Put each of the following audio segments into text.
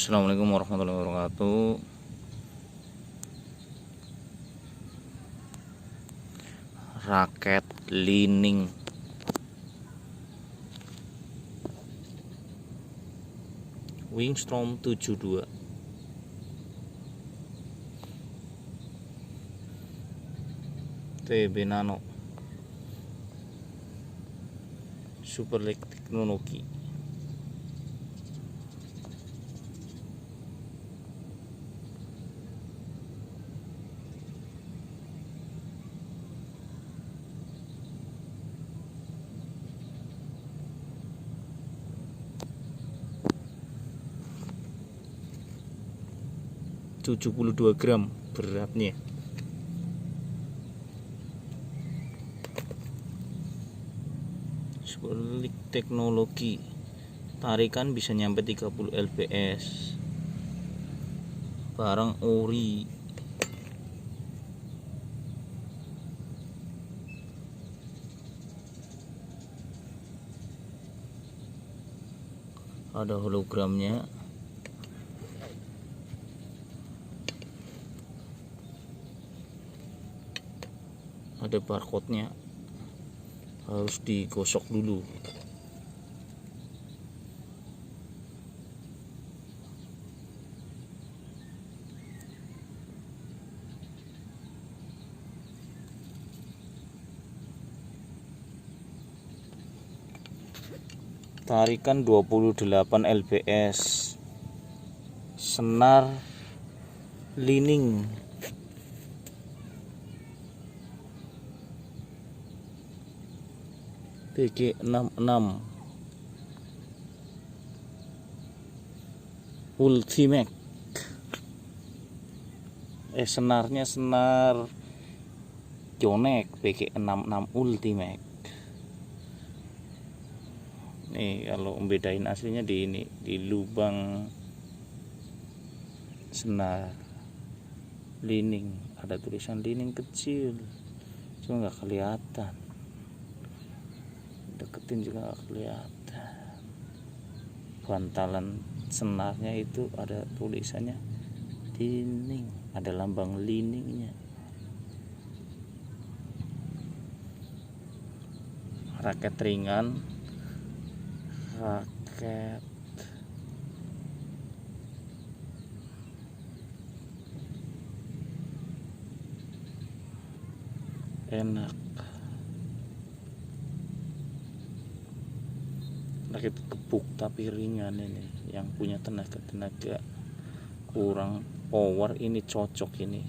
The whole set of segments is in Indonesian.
Assalamualaikum warahmatullahi wabarakatuh. Raket Li-Ning Wingstrom 72 TB Nano Super League teknologi. ...72 gram beratnya. Superlik teknologi, tarikan bisa nyampe 30 lbs. Barang ori. Ada hologramnya. Ada barcode-nya, harus digosok dulu. Tarikan 28 lbs. Senar Li-Ning. PG66 Ultimate. Senarnya senar Yonex PG66 Ultimate. Nih kalau membedain aslinya di ini, di lubang senar Li-Ning ada tulisan Li-Ning kecil, cuma nggak kelihatan. Deketin juga nggak kelihatan. Bantalan senarnya itu ada tulisannya Li-Ning, ada lambang Li-Ningnya. Raket ringan, raket enak, raket gebuk tapi ringan. Ini yang punya tenaga kurang power, ini cocok. Ini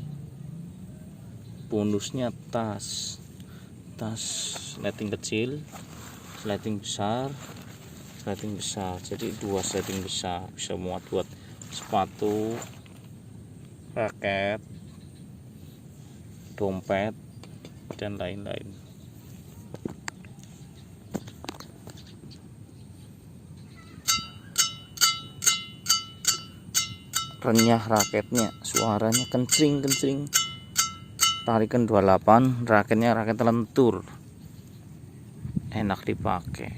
bonusnya tas sleting kecil, sleting besar, jadi 2 sleting besar bisa muat buat sepatu, raket, dompet, dan lain-lain. Renyah raketnya, suaranya kencring. Tarikan 28, raketnya raket lentur, enak dipakai.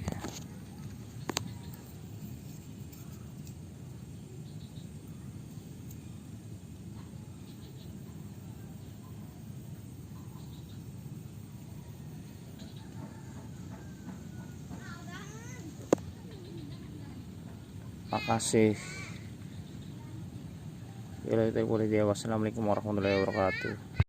Makasih. Wassalamualaikum warahmatullahi wabarakatuh.